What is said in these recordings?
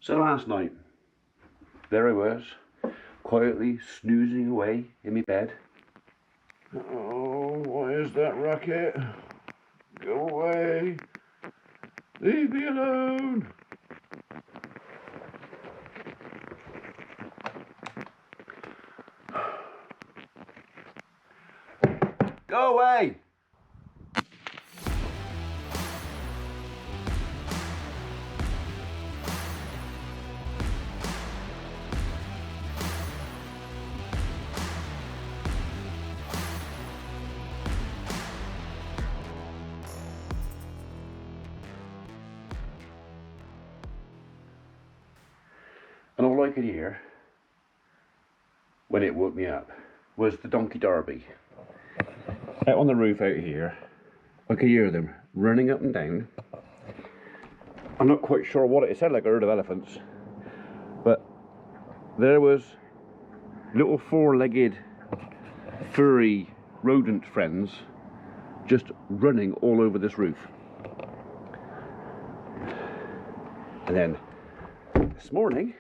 So last night, there I was, quietly snoozing away in my bed. Oh, what is that racket? Go away! Leave me alone! Go away! And all I could hear, when it woke me up, was the donkey derby. Out on the roof out here, I could hear them running up and down. I'm not quite sure what it sounded like a herd of elephants, but there was little four-legged, furry rodent friends just running all over this roof. And then this morning,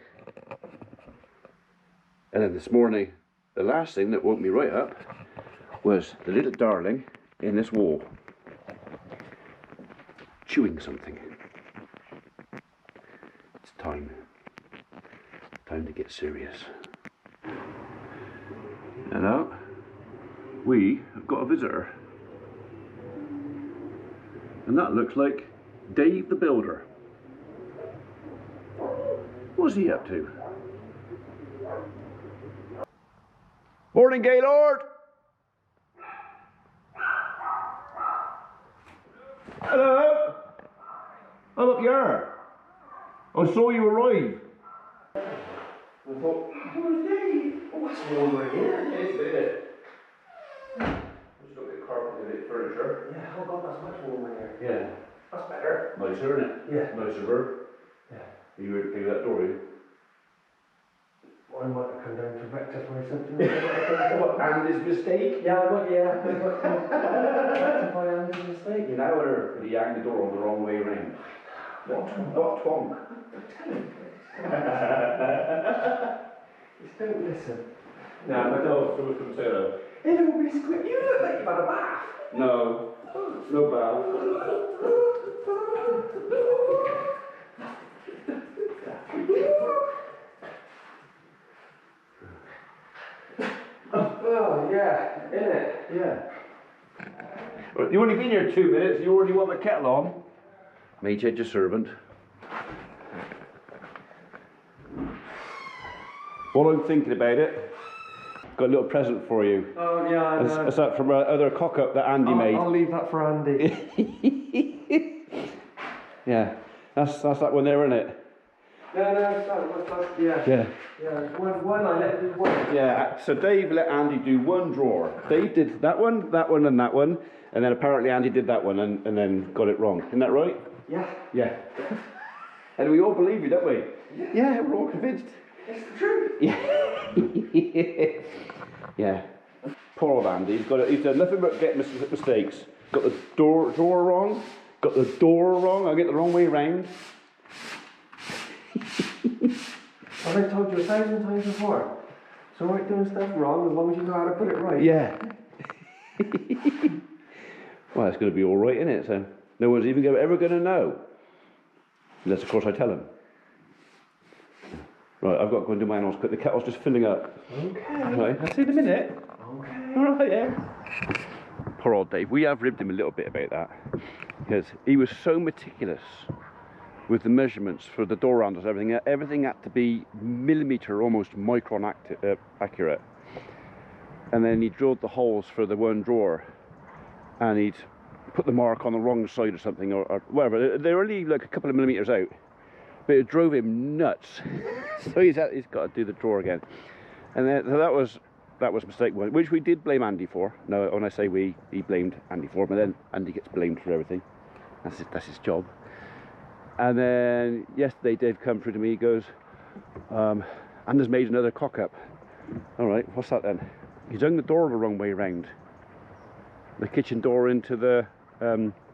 the last thing that woke me right up was the little darling in this wall, chewing something. It's time to get serious. Hello, we have got a visitor. And that looks like Dave the Builder. What's he up to? Morning, Gaylord! Hello! I'm up here. I saw you arrive. I thought, oh, Dave! Oh, that's warmer here. Yes, it is. Just got a bit of carpet and a bit of furniture. Yeah, oh god, that's much warmer here. Yeah. That's better. Nicer, isn't it? Yeah. Nicer bird. Yeah. Are you ready to pay that door in? I might have come down to rectify something. What, Andy's mistake? Yeah, I might, yeah. I might rectify Andy's mistake. You know, or did he hang the door on the wrong way around? What twonk? Just don't listen. No, my dog's from potato. Hello, Biscuit. You look like you've had a bath. No. No bath. Oh, yeah, innit? Yeah. Well, you've only been here 2 minutes, you already want the kettle on. Made you your servant. What I'm thinking about it, got a little present for you. Oh, yeah, I know. It's that from other cock-up that Andy made. I'll leave that for Andy. Yeah, that's that one there, isn't it? No, that's yeah. Yeah. Yeah, one I let do one. Yeah, so Dave let Andy do one drawer. Dave did that one, and that one, and then apparently Andy did that one and then got it wrong. Isn't that right? Yeah. Yeah. And we all believe you, don't we? Yeah, we're all convinced. It's the truth. Yeah. Yeah. Poor old Andy, he's done nothing but get mistakes. Got the drawer wrong, got the door wrong, I get the wrong way round. I've told you 1,000 times before. It's alright doing stuff wrong as long as you know how to put it right. Yeah. Well, it's going to be all right, isn't it? So no one's even ever going to know, unless of course I tell them. Right, I've got to go and do mine else quick. The kettle's just filling up. Okay. Right, I'll see you in a minute. Okay. All right, yeah. Poor old Dave. We have ribbed him a little bit about that because he was so meticulous with the measurements for the door handles, everything. Everything had to be millimetre, almost micron accurate. And then he drilled the holes for the one drawer, and he'd put the mark on the wrong side or something, or whatever. They're only like a couple of millimetres out, but it drove him nuts. So he's got to do the drawer again. And then so that was mistake one, which we did blame Andy for. No, when I say we, he blamed Andy for it, but then Andy gets blamed for everything. That's his job. And then yesterday Dave come through to me, he goes, Anders made another cock up. All right, what's that then? He's hung the door the wrong way round. The kitchen door into the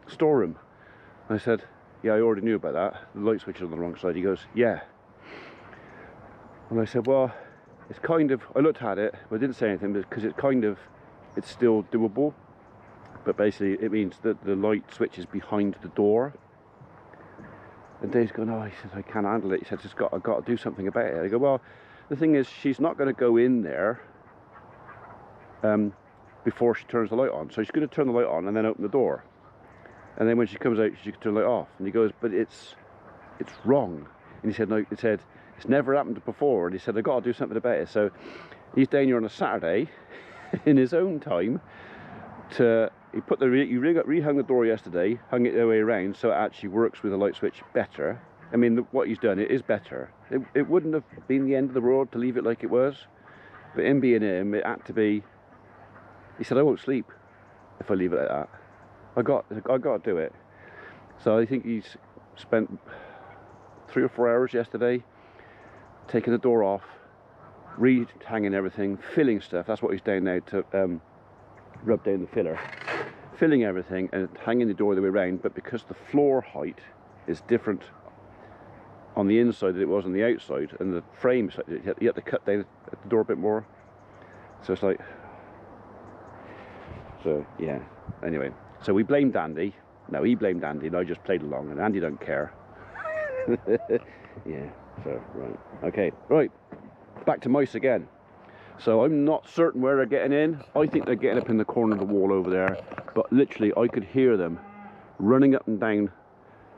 storeroom. I said, yeah, I already knew about that. The light switch is on the wrong side. He goes, yeah. And I said, well, it's kind of, I looked at it, but I didn't say anything because it's still doable. But basically it means that the light switch is behind the door. And Dave's going, oh, he says, I can't handle it. He says, I've got to do something about it. I go, well, the thing is, she's not going to go in there before she turns the light on. So she's going to turn the light on and then open the door. And then when she comes out, she can turn the light off. And he goes, but it's wrong. And he said, no, it said, it's never happened before. And he said, I've got to do something about it. So he's down here on a Saturday in his own time he rehung the door yesterday, hung it the other way around so it actually works with the light switch better. I mean, what he's done, it is better. It wouldn't have been the end of the world to leave it like it was. But him being him, it had to be, he said, I won't sleep if I leave it like that. I got to do it. So I think he's spent 3 or 4 hours yesterday taking the door off, re-hanging everything, filling stuff. That's what he's doing now to rub down the filler. Filling everything and hanging the door the way around, but because the floor height is different on the inside than it was on the outside, and the frame, you have to cut down at the door a bit more. So it's like, so yeah, anyway. So we blamed Andy. No, he blamed Andy and I just played along, and Andy don't care. Yeah, so, right. Okay, right. Back to mice again. So I'm not certain where they're getting in. I think they're getting up in the corner of the wall over there. But literally, I could hear them running up and down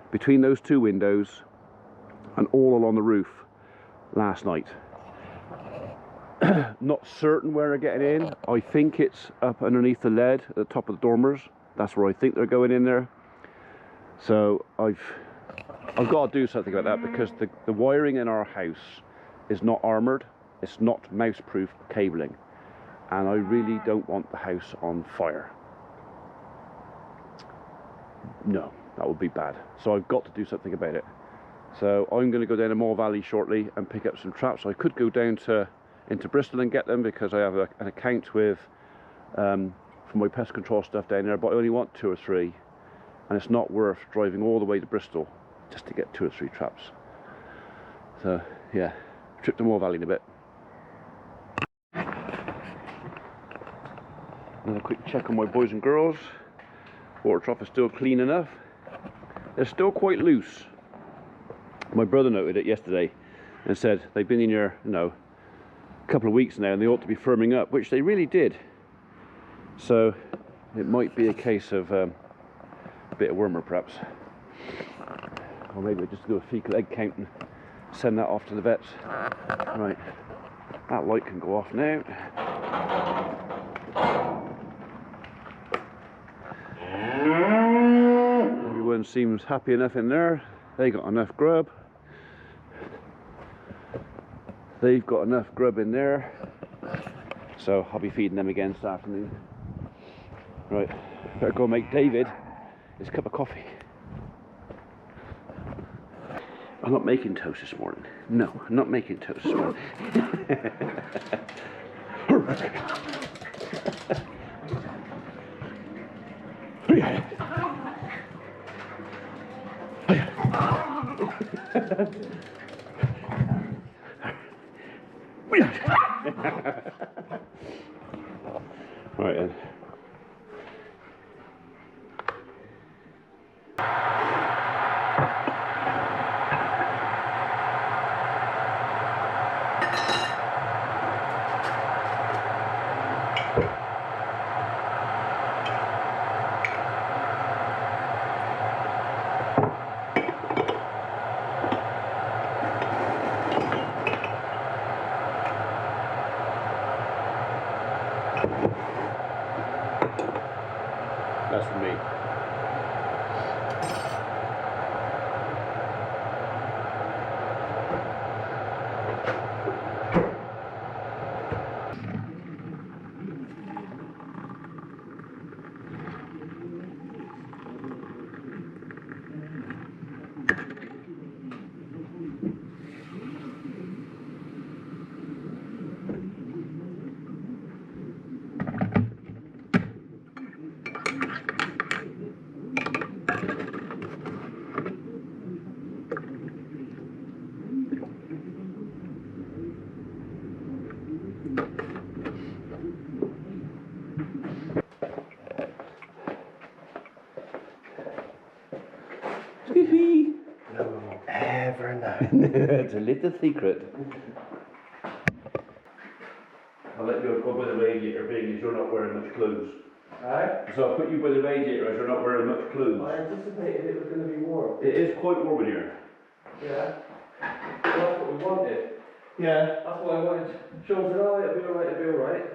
between those 2 windows and all along the roof last night. Not certain where they're getting in. I think it's up underneath the lead at the top of the dormers. That's where I think they're going in there. So I've got to do something about that, because the wiring in our house is not armoured. It's not mouse-proof cabling, and I really don't want the house on fire. No, that would be bad. So I've got to do something about it. So I'm going to go down to Moore Valley shortly and pick up some traps. I could go down into Bristol and get them, because I have an account with for my pest control stuff down there, but I only want 2 or 3, and it's not worth driving all the way to Bristol just to get 2 or 3 traps. So yeah, trip to Moore Valley in a bit. Another quick check on my boys and girls. Water trough is still clean enough. They're still quite loose. My brother noted it yesterday and said they've been in here, you know, a couple of weeks now, and they ought to be firming up, which they really did. So it might be a case of a bit of wormer perhaps, or maybe just do a fecal egg count and send that off to the vets. Right, that light can go off now. Everyone seems happy enough in there. They got enough grub. They've got enough grub in there. So I'll be feeding them again this afternoon. Right, better go make David his cup of coffee. I'm not making toast this morning. No, I'm not making toast this morning. Right then. never know. It's a little secret. I'll let you go by the radiator being as you're not wearing much clothes. Alright? So I'll put you by the radiator as you're not wearing much clothes. I anticipated it was going to be warm. It is quite warm in here. Yeah. Well, that's what we wanted. Yeah. That's what I wanted. Sean said, oh, it'll be alright, it'll be alright.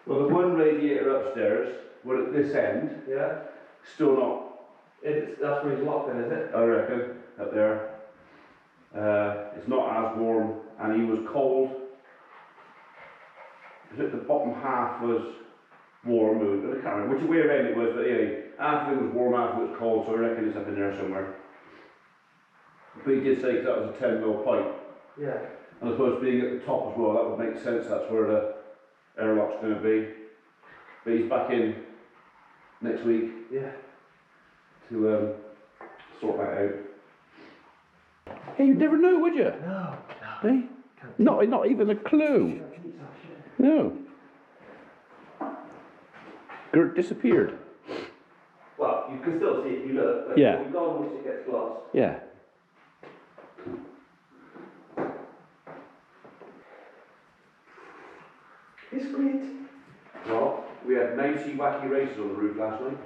Well, the one radiator upstairs, well at this end, Yeah. still not. That's where he's locked in, is it? I reckon, up there. It's not as warm, and he was cold. Is it the bottom half was warm? I can't remember which way around it was, but anyway, half of it was warm, half of it was cold, so I reckon it's up in there somewhere. But he did say that was a 10mm pipe. Yeah. And I suppose being at the top as well, that would make sense, that's where the airlock's going to be. But he's back in next week. Yeah. To sort that out. Hey, you'd never know, would you? No. Hey? Not even a clue. No. Gert disappeared. Well, you can still see it if you look. But Yeah. we've gone once it gets Glos. Yeah. It's great. Well, we had mousy wacky races on the roof last night.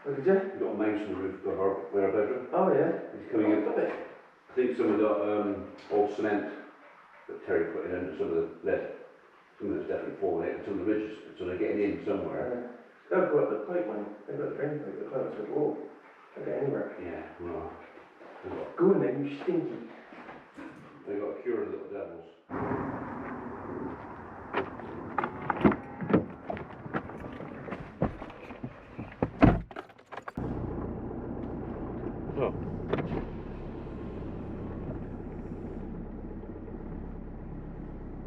Oh, did you? We got a mouse on the roof of our bedroom. Oh, yeah. He's coming in. I think some of the old cement that Terry put in under some of the lead. Some of it's definitely fallen out and some of the ridges, so they're getting in somewhere. They'll go up the pipe line. They've got a drain pipe that climbs to the wall. Can't get anywhere. Yeah, well. Go in there, you stinky. They've got to cure the little devils. Oh.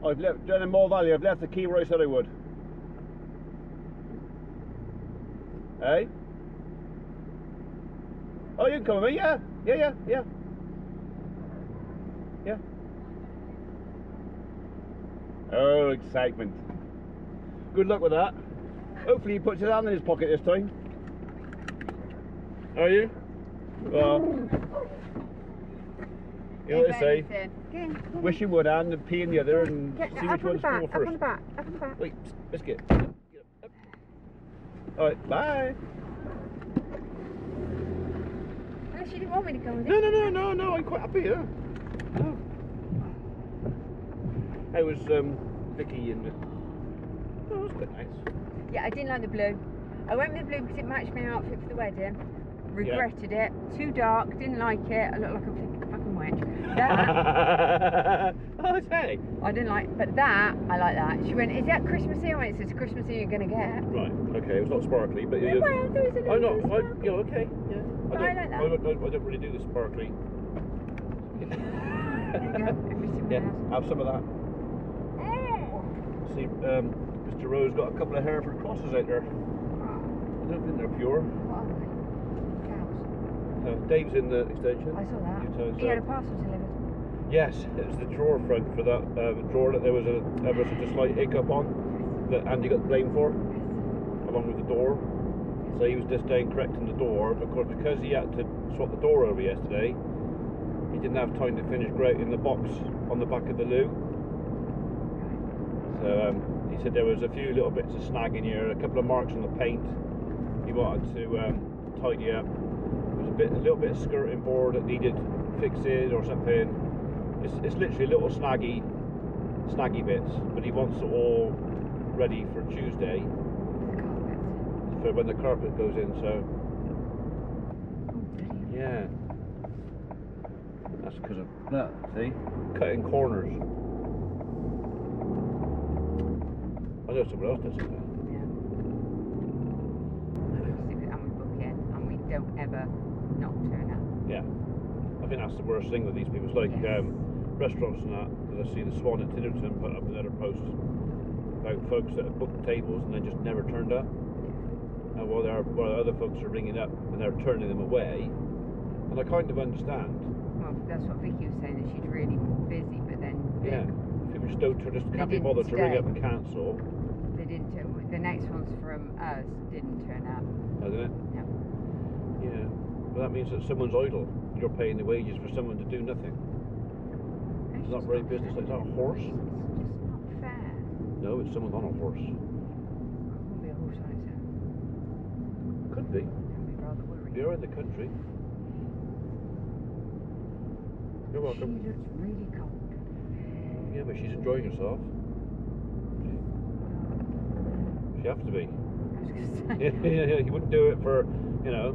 I've left, down in Mole Valley, I've left the key where I said I would. Hey? Oh, you can come with me, yeah. Yeah. Oh, excitement. Good luck with that. Hopefully he puts his hand in his pocket this time. Are you? Well, you know what they say. Wish you would, Anne, and pee in the other and see which one's full first. Up on the back. Wait, let's get up. Alright, bye. Unless you didn't want me to go with it. No, I'm quite happy, yeah. No. I was, Vicky and... Oh, it was quite nice. Yeah, I didn't like the blue. I went with the blue because it matched my outfit for the wedding. Regretted it. Too dark, didn't like it. I looked like a fucking witch. That, Oh, hey. I didn't like, but that, I like that. She went, is that Christmassy? I went, it's Christmassy you're going to get. Right, okay, it was not sparkly, but... Well, there is a little I'm not, bit of sparkle. okay, yeah. I like that. I don't really do the sparkly. There you go, every single Yeah, house. have some of that. See, Mr. Rose got a couple of Hereford crosses out there. I don't think they're pure. What are they? Cows. Dave's in the extension. I saw that. Newtown, He had a parcel delivered. Yes, it was the drawer front for that drawer that there was ever such a slight hiccup on that Andy got blamed for, along with the door. So he was just down correcting the door, but of course because he had to swap the door over yesterday, he didn't have time to finish grouting the box on the back of the loo. So he said there was a few little bits of snag in here, a couple of marks on the paint. He wanted to tidy up. There was a little bit of skirting board that needed fixing or something. It's literally little snaggy bits, but he wants it all ready for Tuesday for when the carpet goes in. So yeah, that's because of that. See, cutting corners. I know someone else does it. And we book in and we don't ever not turn up. Yeah, I think that's the worst thing with these people. It's like restaurants and that, because I see the Swan at Tidderton put up another post about folks that have booked tables and then just never turned up. And while other folks are ringing up and they're turning them away, and I kind of understand. Well, that's what Vicky was saying, that she's really busy, but then people just can't be bothered to ring up and cancel. They didn't. The next one's from us didn't turn up. Doesn't it? No. Yeah. Well, that means that someone's idle. You're paying the wages for someone to do nothing. It's not very business. Is that a horse? It's just not fair. No, it's someone on a horse. It wouldn't be a horse on its own. Could be. I'd be rather worried. You're in the country. You're welcome. She looks really cold. Yeah, but she's enjoying herself. She has to be. I was going to say. Yeah, you wouldn't do it for, you know.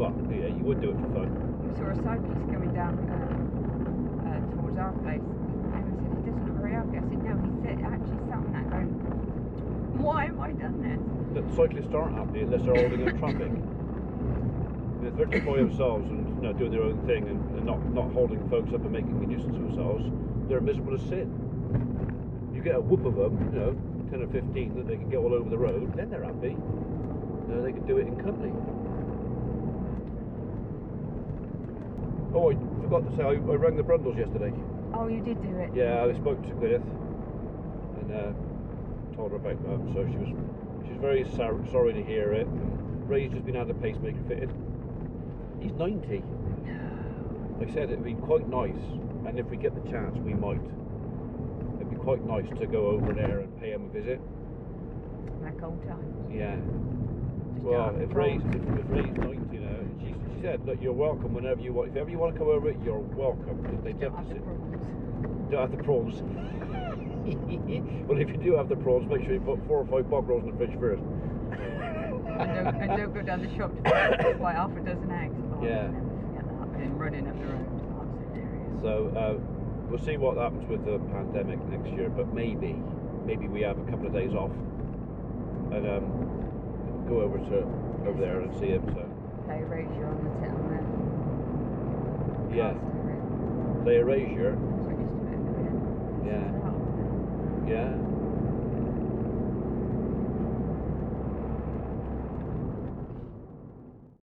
Well, yeah, you would do it for fun. We saw a cyclist coming down towards our place, and I said, he doesn't look very happy. I said, no, he said, actually sat on that going, why have I done this? But cyclists aren't happy unless they're holding up traffic. If they're just by themselves and, you know, doing their own thing and not holding folks up and making a nuisance of themselves, they're miserable as sin. You get a whoop of them, you know, 10 or 15 that they can get all over the road, then they're happy. They can do it in company. Oh, I forgot to say, I rang the Brundles yesterday. Oh, you did do it? Yeah, I spoke to Gwyneth and told her about that. So she's very sorry to hear it. And Ray's just been had a pacemaker fitted. He's 90. Like I said, it'd be quite nice, and if we get the chance, we might. It'd be quite nice to go over there and pay him a visit. Like old times. Yeah. Just Well, don't if have Ray's problems. 90, you know, she said, look, you're welcome whenever you want. If ever you want to come over, you're welcome. They Don't have the problems. Don't have the prawns. Well, if you do have the prawns, make sure you put 4 or 5 bog rolls in the fridge first. and don't go down the shop to buy half a dozen eggs. Oh, Yeah. I'll never forget that. And running up the road. Oh, it's hilarious. So we'll see what happens with the pandemic next year, but maybe we have a couple of days off and go over there and see him. So Play erasure on the settlement. yeah, play erasure. That's what used to be. Yeah. Yeah.